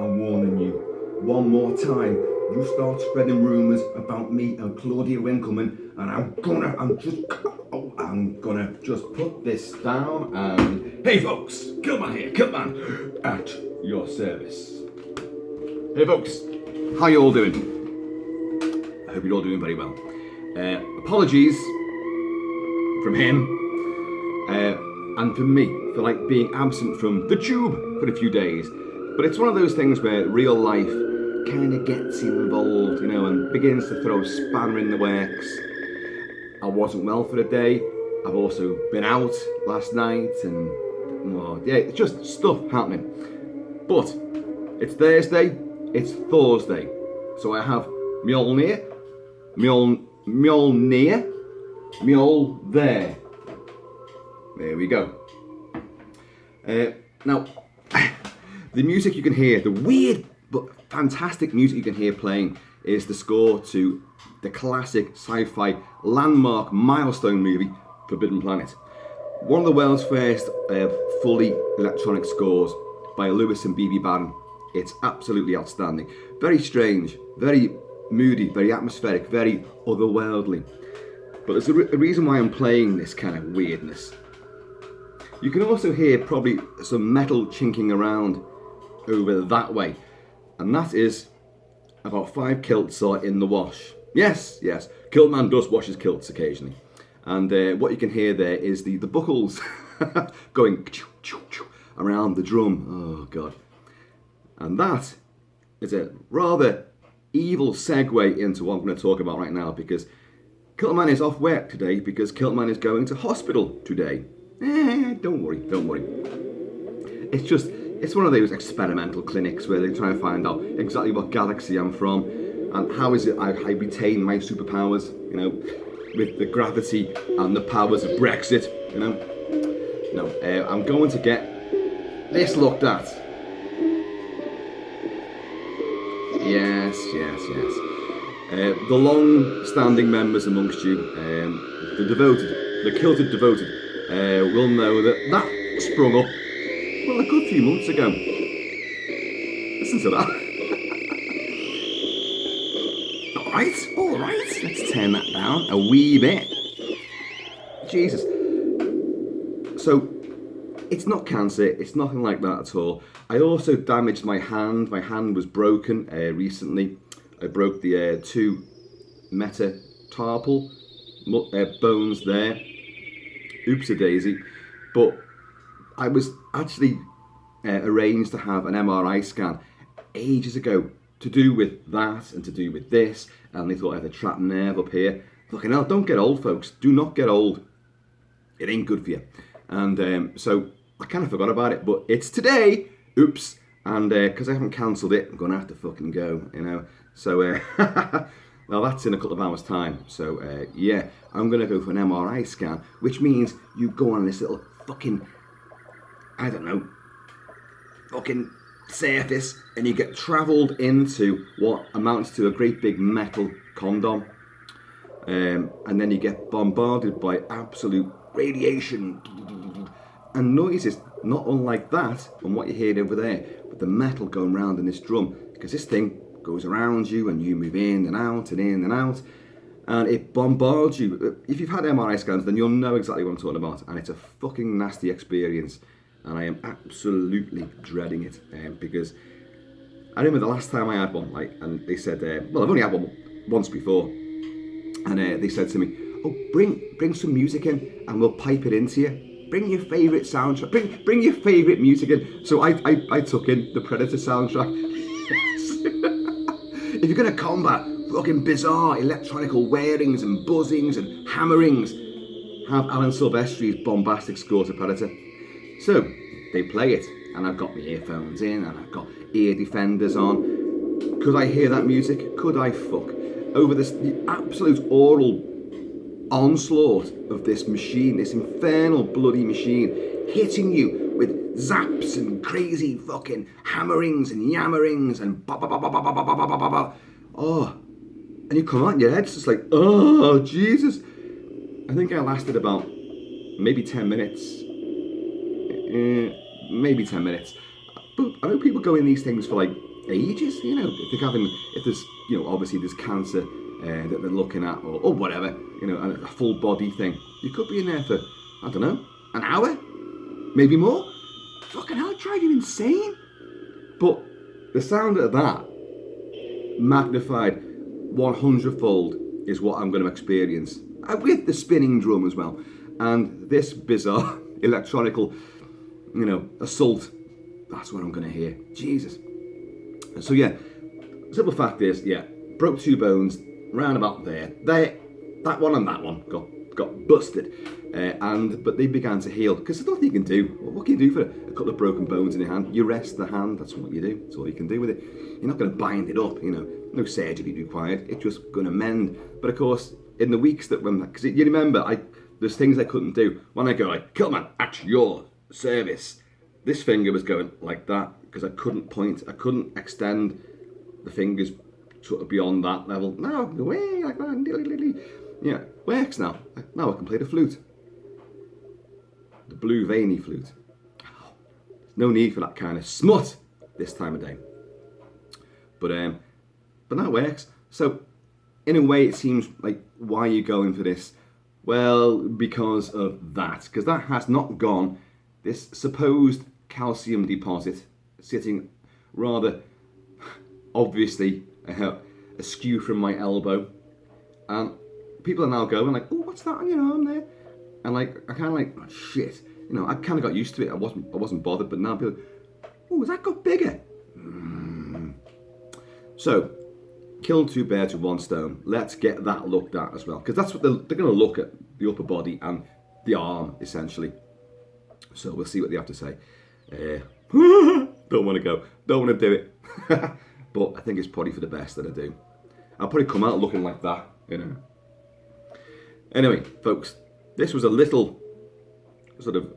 I'm warning you. One more time, you start spreading rumours about me and Claudia Winkleman, and I'm gonna just put this down and... Hey folks, Kilt-Man here, Kilt-Man, at your service. Hey folks, how you all doing? I hope you're all doing very well. Apologies from him and from me for like being absent from the tube for a few days. But it's one of those things where real life kind of gets involved, you know, and begins to throw a spanner in the works. I wasn't well for a day. I've also been out last night and, well, yeah, it's just stuff happening. But it's Thursday, it's Thursday. So I have Mjolnir, Mjolnir there. There we go. Now, the music you can hear, the weird but fantastic music you can hear playing is the score to the classic sci-fi landmark milestone movie, Forbidden Planet. One of the world's first fully electronic scores by Lewis and B.B. Barron. It's absolutely outstanding. Very strange, very moody, very atmospheric, very otherworldly. But there's a reason why I'm playing this kind of weirdness. You can also hear probably some metal chinking around over that way. And that is about 5 kilts are in the wash. Yes, Kilt-Man does wash his kilts occasionally. And what you can hear there is the buckles going around the drum. Oh, God. And that is a rather evil segue into what I'm going to talk about right now, because Kilt-Man is off work today because Kilt-Man is going to hospital today. Don't worry. It's one of those experimental clinics where they try and find out exactly what galaxy I'm from and how is it I retain my superpowers, you know, with the gravity and the powers of Brexit, you know. No, I'm going to get this looked at. Yes. The long-standing members amongst you, the kilted devoted, will know that sprung up, well, a good few months ago. Listen to that. All right, let's turn that down a wee bit. Jesus. So, it's not cancer, it's nothing like that at all. I also damaged my hand. My hand was broken recently. I broke the 2 metatarsal bones there. Oops-a-daisy. But I was actually arranged to have an MRI scan ages ago to do with that and to do with this, and they thought I had a trapped nerve up here. Fucking hell, don't get old, folks. Do not get old. It ain't good for you. And so I kind of forgot about it, but it's today. Oops. And because I haven't cancelled it, I'm going to have to fucking go, you know. So, well, that's in a couple of hours' time. So, yeah, I'm going to go for an MRI scan, which means you go on this little fucking, I don't know, fucking surface, and you get travelled into what amounts to a great big metal condom. And then you get bombarded by absolute radiation and noises not unlike that and what you hear over there, with the metal going round in this drum, because this thing goes around you and you move in and out and in and out, and it bombards you. If you've had MRI scans, then you'll know exactly what I'm talking about, and it's a fucking nasty experience, and I am absolutely dreading it, because I remember the last time I had one, like, and they said, well, I've only had one once before, and they said to me, oh, bring some music in and we'll pipe it into you. Bring your favourite soundtrack. Bring your favourite music in. So I took in the Predator soundtrack. If you're going to combat fucking bizarre electronical whirrings and buzzings and hammerings, have Alan Silvestri's bombastic score to Predator. So they play it, and I've got my earphones in, and I've got ear defenders on. Could I hear that music? Could I fuck? Over the absolute oral onslaught of this machine, this infernal bloody machine, hitting you with zaps and crazy fucking hammerings and yammerings and ba ba ba ba ba ba ba ba ba ba ba. Oh, and you come out and your head's just like, oh Jesus. I think I lasted about maybe 10 minutes. Maybe 10 minutes. But I know people go in these things for like ages. If there's, obviously there's cancer that they're looking at, or whatever, a full body thing. You could be in there for, I don't know, an hour, maybe more. Fucking hell, drive you insane. But the sound of that, magnified 100-fold, is what I'm going to experience, with the spinning drum as well, and this bizarre electronical, assault. That's what I'm going to hear. Jesus. So yeah, simple fact is, broke 2 bones round about there. That one and that one got busted, but they began to heal, because there's nothing you can do. What can you do for a couple of broken bones in your hand? You rest the hand. That's what you do. That's all you can do with it. You're not going to bind it up. No surgery required. It's just going to mend. But of course, in the weeks because you remember, there's things I couldn't do. When I go like, Kilt-Man, at your service, this finger was going like that because I couldn't point. I couldn't extend the fingers sort of beyond that level. Now, way like that. Yeah, works now. Now I can play the flute. The blue veiny flute. No need for that kind of smut this time of day. But that works. So in a way, it seems like, why are you going for this? Well, because of that. Because that has not gone. This supposed calcium deposit sitting rather obviously askew from my elbow. And people are now going like, oh, what's that on your arm there? And like, I kind of like, oh, shit. I kind of got used to it. I wasn't bothered. But now people, oh, has that got bigger? So, kill 2 birds with 1 stone. Let's get that looked at as well, because that's what they're going to look at, the upper body and the arm, essentially. So we'll see what they have to say. Don't want to go. Don't want to do it. But I think it's probably for the best that I do. I'll probably come out looking like that, Anyway, folks, this was a little sort of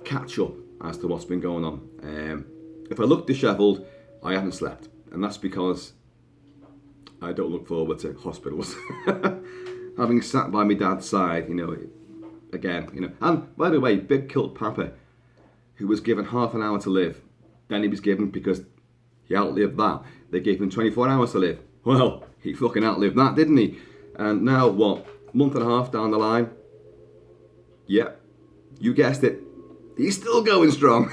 catch-up as to what's been going on. If I look dishevelled, I haven't slept. And that's because I don't look forward to hospitals. Having sat by my dad's side, again. And by the way, Big Kilt-Papa, who was given half an hour to live, then he was given, because he outlived that, they gave him 24 hours to live. Well, he fucking outlived that, didn't he? And now, what, month and a half down the line? Yeah, you guessed it. He's still going strong.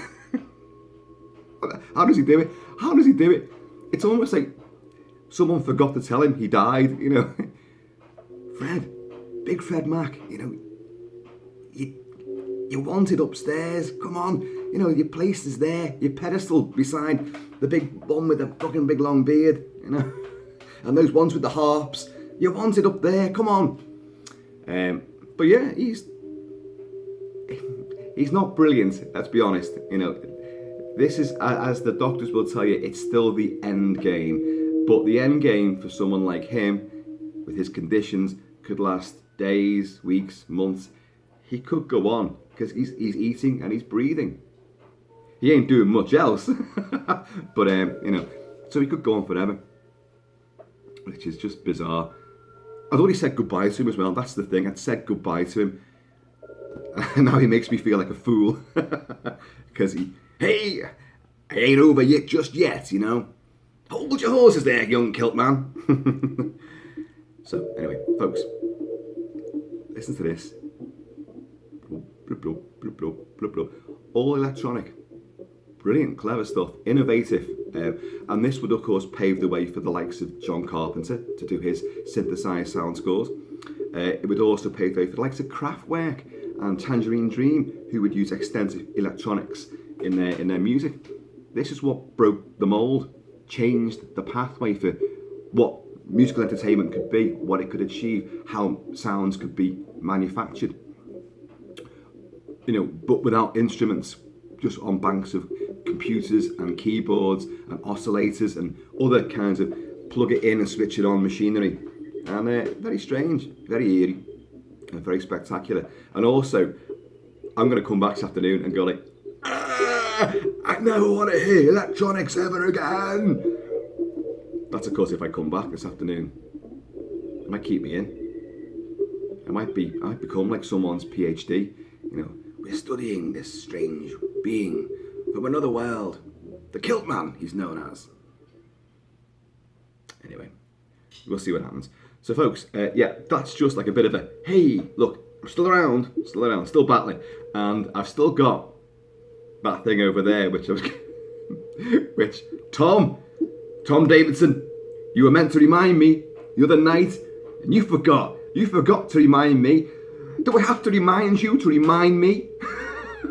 How does he do it? How does he do it? It's almost like someone forgot to tell him he died, Fred, Big Fred Mac, you wanted upstairs, come on, your place is there, your pedestal beside the big one with the fucking big long beard, and those ones with the harps, you wanted up there, come on. But yeah, he's not brilliant, let's be honest, This is, as the doctors will tell you, it's still the end game. But the end game for someone like him, with his conditions, could last days, weeks, months. He could go on, because he's eating and he's breathing. He ain't doing much else. But, so he could go on forever. Which is just bizarre. I'd already said goodbye to him as well. That's the thing. I'd said goodbye to him. And now he makes me feel like a fool. Because hey, I ain't over yet just yet, Hold your horses there, young Kilt-Man. So, anyway, folks, listen to this. All electronic. Brilliant, clever stuff, innovative. And this would, of course, pave the way for the likes of John Carpenter to do his synthesized sound scores. It would also pave the way for the likes of Kraftwerk and Tangerine Dream, who would use extensive electronics in their music. This is what broke the mold, changed the pathway for what musical entertainment could be, what it could achieve, how sounds could be manufactured. But without instruments, just on banks of computers and keyboards and oscillators and other kinds of plug it in and switch it on machinery. And very strange, very eerie, and very spectacular. And also, I'm going to come back this afternoon and go like, I never want to hear electronics ever again. That's of course if I come back this afternoon. It might keep me in. I might become like someone's PhD. We're studying this strange being from another world. The Kilt-Man, he's known as. Anyway, we'll see what happens. So folks, yeah, that's just like a bit of a, hey, look, I'm still around, still battling. And I've still got that thing over there, which I was, which, Tom Davidson, you were meant to remind me the other night, and you forgot to remind me. Do I have to remind you to remind me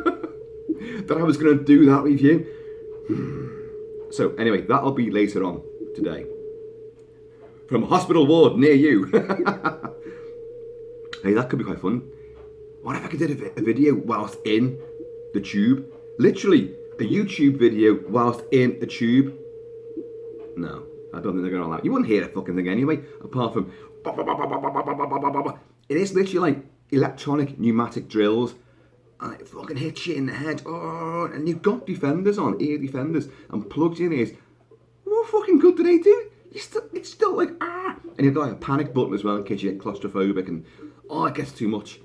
that I was going to do that review? So anyway, that'll be later on today. From a hospital ward near you. Hey, that could be quite fun. What if I did a video whilst in the tube? Literally, a YouTube video whilst in a tube. No, I don't think they're going to allow it. You wouldn't hear a fucking thing anyway, apart from... It is literally like electronic pneumatic drills. And it fucking hits you in the head. Oh, and you've got defenders on, ear defenders, and plugs in ears. What fucking good do they do? It's still like, ah. And you've got like a panic button as well in case you get claustrophobic and, oh, it gets too much.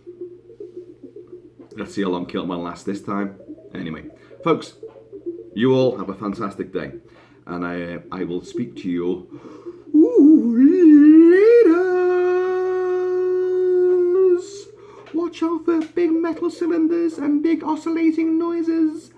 Let's see how long Kilt-Man lasts this time. Anyway, folks, you all have a fantastic day. And I will speak to you all later. Watch out for big metal cylinders and big oscillating noises.